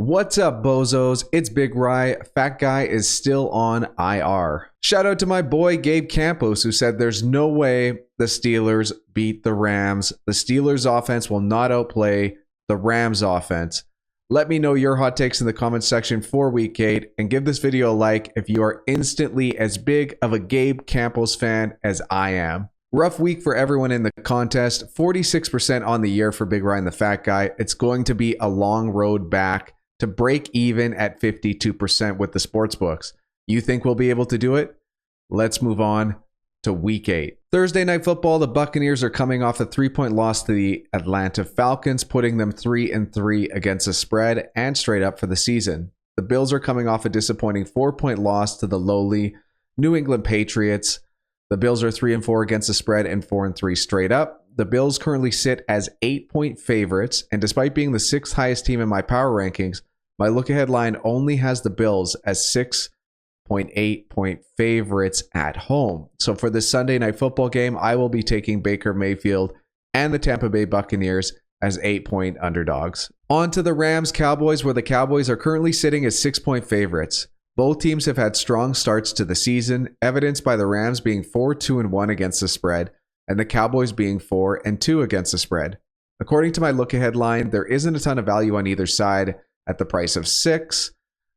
What's up, bozos? It's Big Rye. Fat Guy is still on IR. Shout out to my boy Gabe Campos, who said there's no way the Steelers beat the Rams. The Steelers offense will not outplay the Rams offense. Let me know your hot takes in the comments section for week 8 and give this video a like if you are instantly as big of a Gabe Campos fan as I am. Rough week for everyone in the contest. 46% on the year for Big Ryan the Fat Guy. It's going to be a long road back to break even at 52% with the sports books. You think we'll be able to do it? Let's move on to week 8. Thursday night football, the Buccaneers are coming off a 3-point loss to the Atlanta Falcons, putting them 3-3 against the spread and straight up for the season. The Bills are coming off a disappointing 4-point loss to the lowly New England Patriots. The Bills are 3-4 against the spread and 4-3 straight up. The Bills currently sit as 8-point favorites, and despite being the 6th highest team in my power rankings, my look-ahead line only has the Bills as 6.8-point favorites at home. So for this Sunday night football game, I will be taking Baker Mayfield and the Tampa Bay Buccaneers as 8-point underdogs. On to the Rams-Cowboys, where the Cowboys are currently sitting as 6-point favorites. Both teams have had strong starts to the season, evidenced by the Rams being 4-2-1 against the spread, and the Cowboys being 4-2 against the spread. According to my look-ahead line, there isn't a ton of value on either side at the price of 6.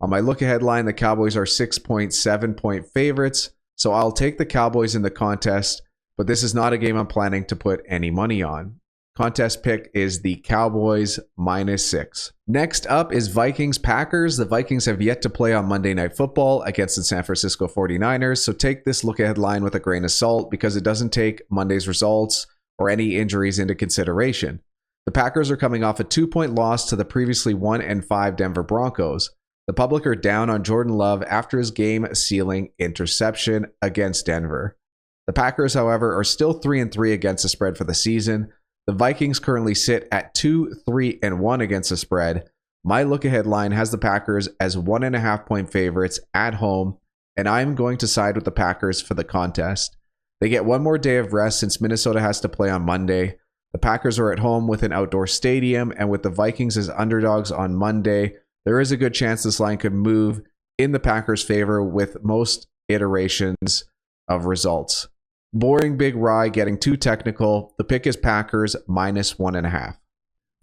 On my look-ahead line, the Cowboys are 6.7-point favorites, so I'll take the Cowboys in the contest, but this is not a game I'm planning to put any money on. Contest pick is the Cowboys -6. Next up is Vikings-Packers. The Vikings have yet to play on Monday Night Football against the San Francisco 49ers, so take this look-ahead line with a grain of salt because it doesn't take Monday's results or any injuries into consideration. The Packers are coming off a 2-point loss to the previously 1-5 Denver Broncos. The public are down on Jordan Love after his game-sealing interception against Denver. The Packers, however, are still 3-3 against the spread for the season. The Vikings currently sit at 2-3-1 against the spread. My look-ahead line has the Packers as 1.5-point favorites at home, and I'm going to side with the Packers for the contest. They get one more day of rest since Minnesota has to play on Monday. The Packers are at home with an outdoor stadium, and with the Vikings as underdogs on Monday, there is a good chance this line could move in the Packers' favor with most iterations of results. Boring Big Rye getting too technical. The pick is Packers -1.5.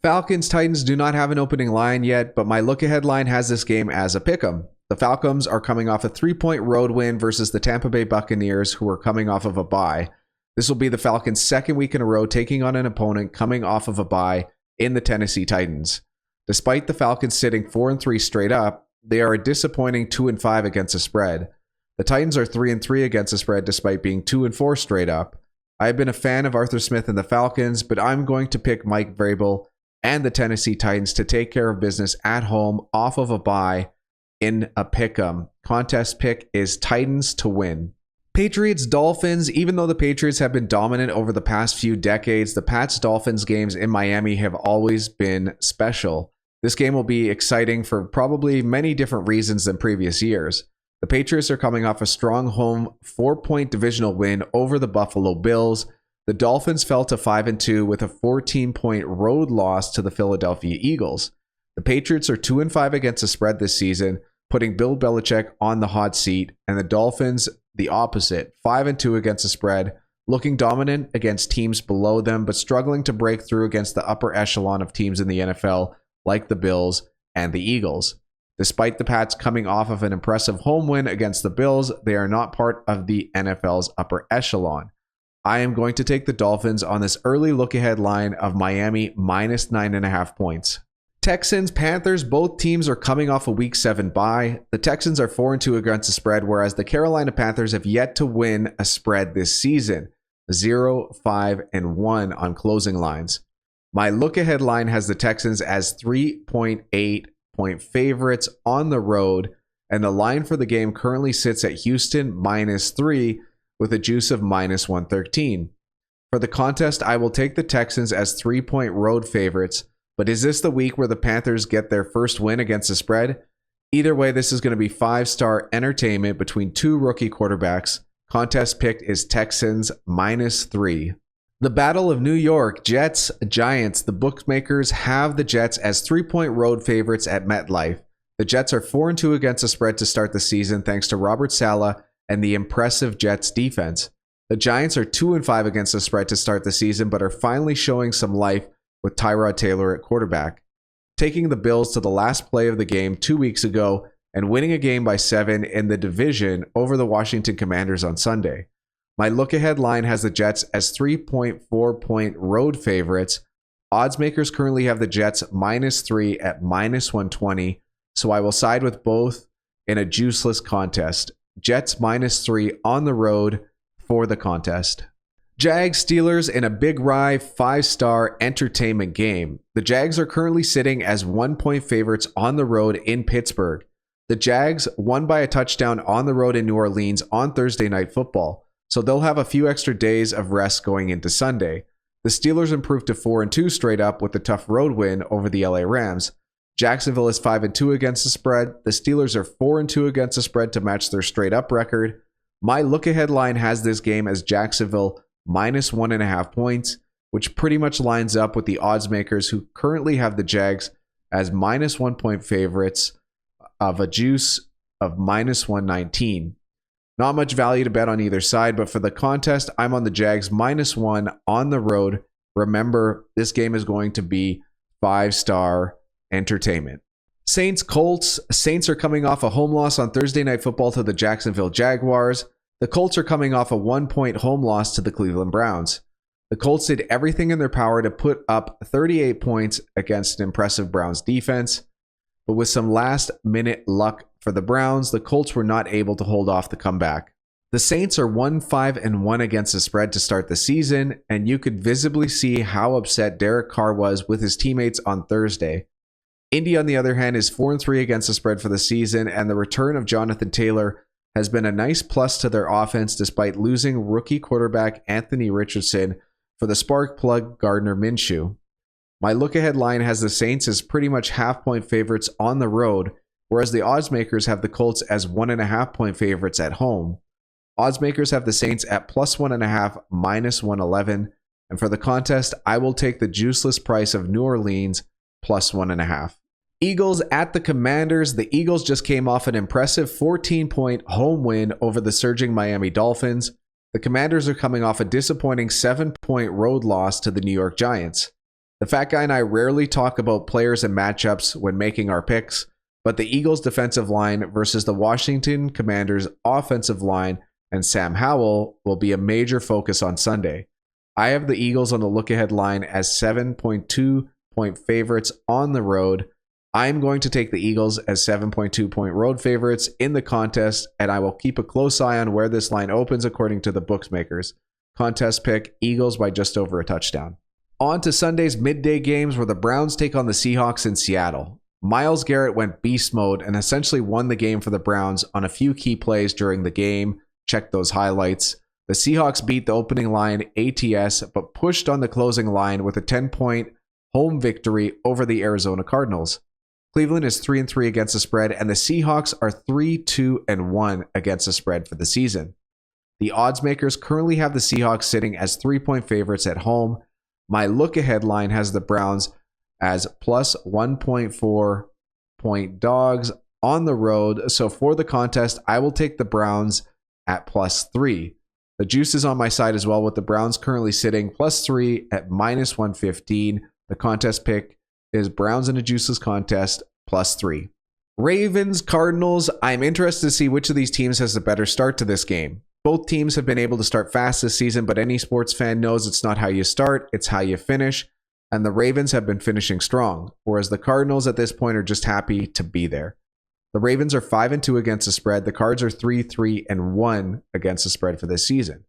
Falcons-Titans do not have an opening line yet, but my look-ahead line has this game as a pick'em. The Falcons are coming off a 3-point road win versus the Tampa Bay Buccaneers, who are coming off of a bye. This will be the Falcons' second week in a row taking on an opponent coming off of a bye in the Tennessee Titans. Despite the Falcons sitting 4-3 straight up, they are a disappointing 2-5 against the spread. The Titans are 3-3 against the spread despite being 2-4 straight up. I have been a fan of Arthur Smith and the Falcons, but I'm going to pick Mike Vrabel and the Tennessee Titans to take care of business at home off of a bye in a pick'em. Contest pick is Titans to win. Patriots-Dolphins. Even though the Patriots have been dominant over the past few decades, the Pats-Dolphins games in Miami have always been special. This game will be exciting for probably many different reasons than previous years. The Patriots are coming off a strong home 4-point divisional win over the Buffalo Bills. The Dolphins fell to 5-2 with a 14-point road loss to the Philadelphia Eagles. The Patriots are 2-5 against the spread this season, putting Bill Belichick on the hot seat, and the Dolphins the opposite, 5-2 against the spread, looking dominant against teams below them, but struggling to break through against the upper echelon of teams in the NFL like the Bills and the Eagles. Despite the Pats coming off of an impressive home win against the Bills, they are not part of the NFL's upper echelon. I am going to take the Dolphins on this early look-ahead line of Miami -9.5 points. Texans, Panthers, both teams are coming off a Week 7 bye. The Texans are 4-2 against the spread, whereas the Carolina Panthers have yet to win a spread this season, 0-5-1 on closing lines. My look-ahead line has the Texans as 3.8-point favorites on the road, and the line for the game currently sits at Houston -3 with a juice of -113. For the contest, I will take the Texans as 3-point road favorites, but is this the week where the Panthers get their first win against the spread? Either way, this is going to be 5-star entertainment between two rookie quarterbacks. Contest picked is Texans -3. The Battle of New York, Jets, Giants. The bookmakers have the Jets as 3-point road favorites at MetLife. The Jets are 4-2 against the spread to start the season thanks to Robert Saleh and the impressive Jets defense. The Giants are 2-5 against the spread to start the season but are finally showing some life with Tyrod Taylor at quarterback, taking the Bills to the last play of the game 2 weeks ago and winning a game by 7 in the division over the Washington Commanders on Sunday. My look-ahead line has the Jets as 3.4-point road favorites. Odds makers currently have the Jets -3 at -120, so I will side with both in a juiceless contest. Jets -3 on the road for the contest. Jags Steelers in a Big Rye 5-star entertainment game. The Jags are currently sitting as 1-point favorites on the road in Pittsburgh. The Jags won by a touchdown on the road in New Orleans on Thursday Night Football, so they'll have a few extra days of rest going into Sunday. The Steelers improved to 4-2 straight up with a tough road win over the LA Rams. Jacksonville is 5-2 against the spread. The Steelers are 4-2 against the spread to match their straight up record. My look-ahead line has this game as Jacksonville -1.5 points, which pretty much lines up with the odds makers who currently have the Jags as -1-point favorites of a juice of -119. Not much value to bet on either side, but for the contest, I'm on the Jags -1 on the road. Remember, this game is going to be 5-star entertainment. Saints Colts. Saints are coming off a home loss on Thursday Night Football to the Jacksonville Jaguars. The Colts are coming off a 1-point home loss to the Cleveland Browns. The Colts did everything in their power to put up 38 points against an impressive Browns defense, but with some last-minute luck for the Browns, the Colts were not able to hold off the comeback. The Saints are 1-5-1 against the spread to start the season, and you could visibly see how upset Derek Carr was with his teammates on Thursday. Indy, on the other hand, is 4-3 against the spread for the season, and the return of Jonathan Taylor has been a nice plus to their offense despite losing rookie quarterback Anthony Richardson for the spark plug Gardner Minshew. My look-ahead line has the Saints as pretty much half-point favorites on the road, whereas the odds makers have the Colts as 1.5-point favorites at home. Odds makers have the Saints at +1.5, -111, and for the contest, I will take the juiceless price of New Orleans +1.5. Eagles at the Commanders. The Eagles just came off an impressive 14-point home win over the surging Miami Dolphins. The Commanders are coming off a disappointing 7-point road loss to the New York Giants. The Fat Guy and I rarely talk about players and matchups when making our picks, but the Eagles' defensive line versus the Washington Commanders' offensive line and Sam Howell will be a major focus on Sunday. I have the Eagles on the look-ahead line as 7.2-point favorites on the road. I'm going to take the Eagles as 7.2-point road favorites in the contest, and I will keep a close eye on where this line opens according to the bookmakers. Contest pick, Eagles by just over a touchdown. On to Sunday's midday games where the Browns take on the Seahawks in Seattle. Myles Garrett went beast mode and essentially won the game for the Browns on a few key plays during the game. Check those highlights. The Seahawks beat the opening line ATS, but pushed on the closing line with a 10-point home victory over the Arizona Cardinals. Cleveland is 3-3 against the spread, and the Seahawks are 3-2-1 against the spread for the season. The odds makers currently have the Seahawks sitting as 3-point favorites at home. My look-ahead line has the Browns as +1.4-point dogs on the road. So for the contest, I will take the Browns at +3. The juice is on my side as well, with the Browns currently sitting +3 at -115. The contest pick is Browns in a juiceless contest +3. Ravens, Cardinals. I'm interested to see which of these teams has the better start to this game. Both teams have been able to start fast this season, but any sports fan knows it's not how you start, it's how you finish. And the Ravens have been finishing strong, whereas the Cardinals at this point are just happy to be there. The Ravens are 5-2 against the spread. The Cards are 3-3-1 against the spread for this season.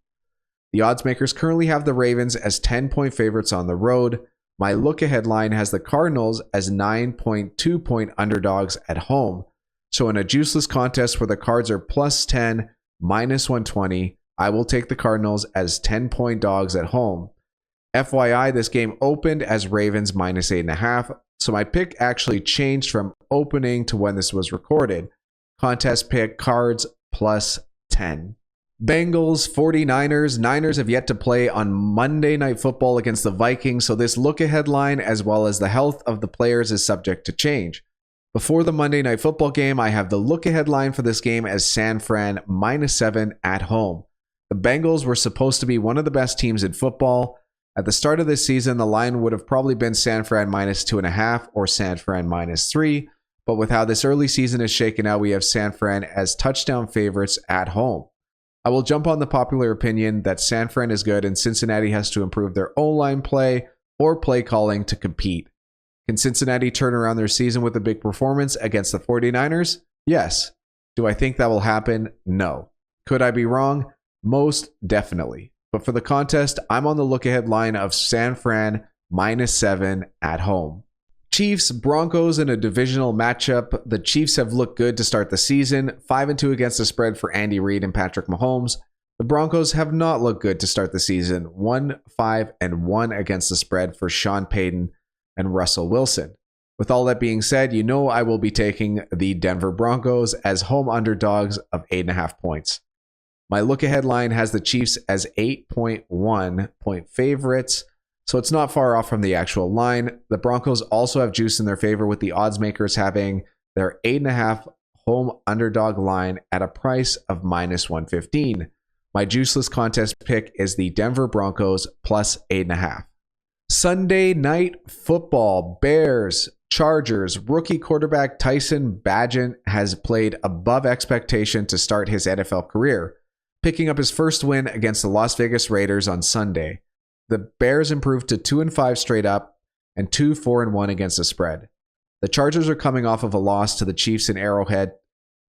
The odds makers currently have the Ravens as 10-point favorites on the road. My look-ahead line has the Cardinals as 9.2-point underdogs at home. So in a juiceless contest where the Cards are +10, -120, I will take the Cardinals as 10-point dogs at home. FYI, this game opened as Ravens -8.5, so my pick actually changed from opening to when this was recorded. Contest pick, Cards +10. Bengals, 49ers. Niners have yet to play on Monday Night Football against the Vikings, so this look-ahead line, as well as the health of the players, is subject to change. Before the Monday Night Football game, I have the look-ahead line for this game as San Fran -7 at home. The Bengals were supposed to be one of the best teams in football. At the start of this season, the line would have probably been San Fran -2.5 or San Fran -3, but with how this early season is shaken out, we have San Fran as touchdown favorites at home. I will jump on the popular opinion that San Fran is good and Cincinnati has to improve their O-line play or play calling to compete. Can Cincinnati turn around their season with a big performance against the 49ers? Yes. Do I think that will happen? No. Could I be wrong? Most definitely. But for the contest, I'm on the look-ahead line of San Fran -7 at home. Chiefs, Broncos in a divisional matchup. The Chiefs have looked good to start the season, 5-2 against the spread for Andy Reid and Patrick Mahomes. The Broncos have not looked good to start the season, 1-5-1 against the spread for Sean Payton and Russell Wilson. With all that being said, you know I will be taking the Denver Broncos as home underdogs of 8.5 points. My look-ahead line has the Chiefs as 8.1 point favorites, so it's not far off from the actual line. The Broncos also have juice in their favor, with the odds makers having their 8.5 home underdog line at a price of -115. My juiceless contest pick is the Denver Broncos plus 8.5. Sunday Night Football, Bears, Chargers. Rookie quarterback Tyson Bagent has played above expectation to start his NFL career, picking up his first win against the Las Vegas Raiders on Sunday. The Bears improved to 2-5 straight up and 2-4-1 against the spread. The Chargers are coming off of a loss to the Chiefs in Arrowhead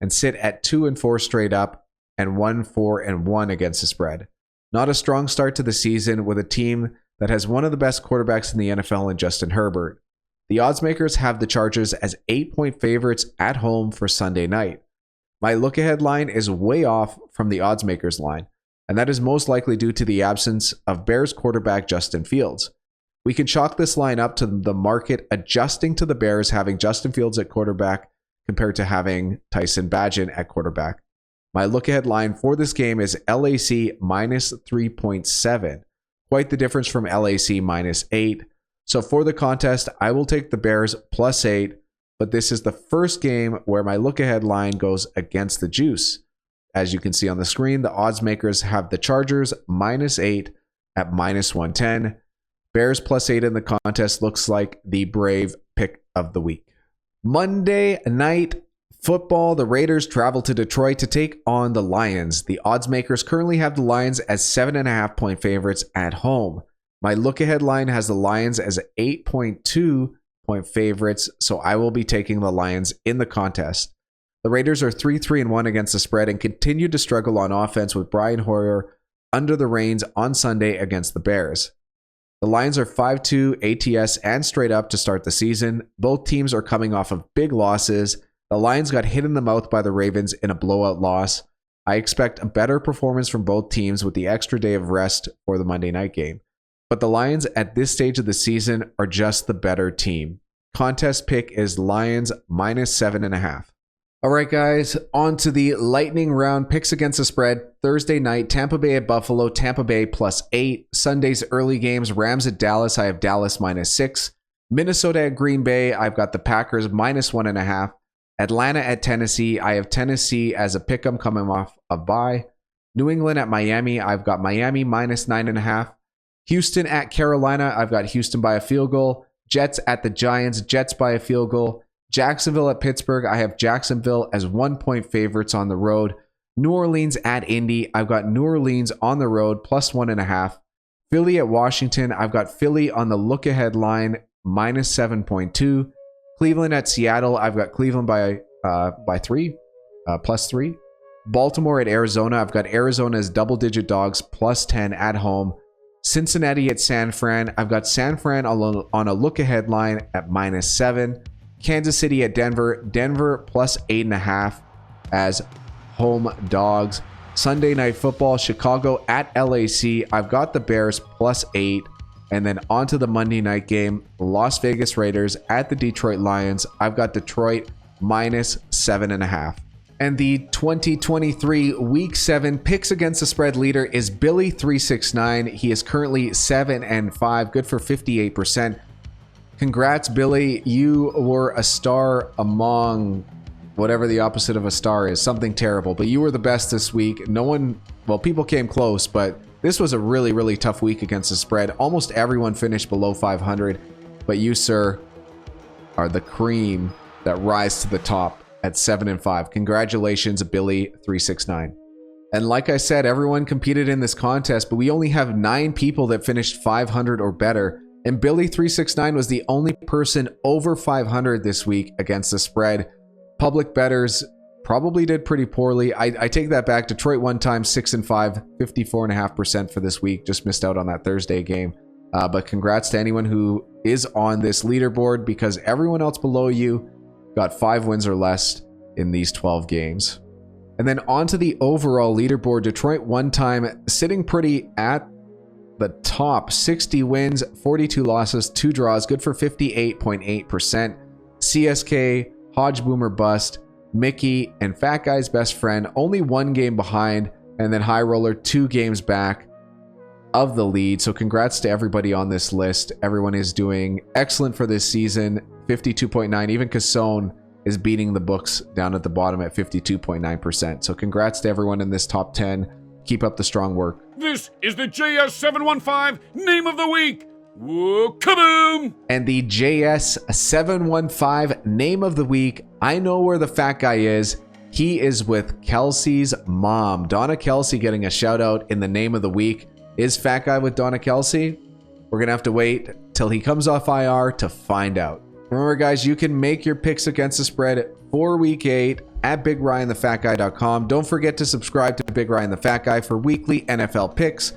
and sit at 2-4 straight up and 1-4-1 against the spread. Not a strong start to the season with a team that has one of the best quarterbacks in the NFL in Justin Herbert. The odds makers have the Chargers as 8-point favorites at home for Sunday night. My look-ahead line is way off from the odds makers line, and that is most likely due to the absence of Bears quarterback Justin Fields. We can chalk this line up to the market adjusting to the Bears having Justin Fields at quarterback compared to having Tyson Bagent at quarterback. My look-ahead line for this game is LAC -3.7, quite the difference from LAC -8. So for the contest, I will take the Bears +8, but this is the first game where my look-ahead line goes against the juice. As you can see on the screen, the odds makers have the Chargers -8 at -110. Bears +8 in the contest looks like the brave pick of the week. Monday Night Football, the Raiders travel to Detroit to take on the Lions. The odds makers currently have the Lions as 7.5 point favorites at home. My look-ahead line has the Lions as 8.2 point favorites, so I will be taking the Lions in the contest. The Raiders are 3-3-1 against the spread and continue to struggle on offense with Brian Hoyer under the reins on Sunday against the Bears. The Lions are 5-2 ATS and straight up to start the season. Both teams are coming off of big losses. The Lions got hit in the mouth by the Ravens in a blowout loss. I expect a better performance from both teams with the extra day of rest for the Monday night game. But the Lions at this stage of the season are just the better team. Contest pick is Lions -7.5. All right, guys, on to the lightning round picks against the spread. Thursday night, Tampa Bay at Buffalo, Tampa Bay +8. Sunday's early games, Rams at Dallas, I have Dallas -6. Minnesota at Green Bay, I've got the Packers -1.5. Atlanta at Tennessee, I have Tennessee as a pick'em coming off a bye. New England at Miami, I've got Miami -9.5. Houston at Carolina, I've got Houston by a field goal. Jets at the Giants, Jets by a field goal. Jacksonville at Pittsburgh, I have Jacksonville as 1-point favorites on the road. New Orleans at Indy, I've got New Orleans on the road +1.5. Philly at Washington, I've got Philly on the look-ahead line -7.2. Cleveland at Seattle, I've got Cleveland by 3, +3. Baltimore at Arizona, I've got Arizona as double-digit dogs +10 at home. Cincinnati at San Fran, I've got San Fran on a look-ahead line at -7. Kansas City at Denver, Denver +8.5 as home dogs. Sunday Night Football, Chicago at LAC, I've got the Bears +8. And then on to the Monday night game, Las Vegas Raiders at the Detroit Lions, I've got Detroit -7.5. And the 2023 Week 7 picks against the spread leader is Billy369. He is currently 7-5, good for 58%. Congrats, Billy. You were a star among whatever the opposite of a star is, something terrible. But you were the best this week. No one, well, people came close, but this was a really, really tough week against the spread. Almost everyone finished below 500. But you, sir, are the cream that rise to the top at 7-5. Congratulations, Billy369. And like I said, everyone competed in this contest, but we only have 9 people that finished 500 or better. And Billy369 was the only person over 500 this week against the spread. Public bettors probably did pretty poorly. I take that back. Detroit one time, 6-5, 54.5% for this week. Just missed out on that Thursday game. But congrats to anyone who is on this leaderboard, because everyone else below you got 5 wins or less in these 12 games. And then on to the overall leaderboard. Detroit one time sitting pretty at the top, 60 wins, 42 losses, 2 draws, good for 58.8%. CSK, Hodge Boomer Bust, Mickey, and Fat Guy's best friend only 1 game behind, and then High Roller 2 games back of the lead. So congrats to everybody on this list. Everyone is doing excellent for this season. 52.9. Even Cassone is beating the books down at the bottom at 52.9%. So congrats to everyone in this top 10. Keep up the strong work. This is the JS715 Name of the Week. Whoa, kaboom! And the JS715 Name of the Week. I know where the fat guy is. He is with Kelsey's mom. Donna Kelsey getting a shout out in the Name of the Week. Is Fat Guy with Donna Kelsey? We're going to have to wait till he comes off IR to find out. Remember, guys, you can make your picks against the spread for Week 8 at BigRyanTheFatGuy.com. Don't forget to subscribe to Big Ryan the Fat Guy for weekly NFL picks.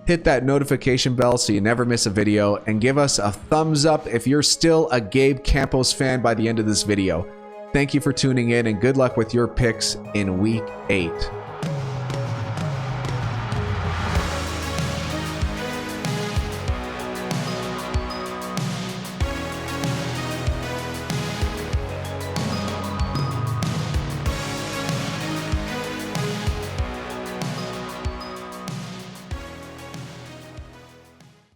Hit that notification bell so you never miss a video, and give us a thumbs up if you're still a Gabe Campos fan by the end of this video. Thank you for tuning in, and good luck with your picks in Week 8.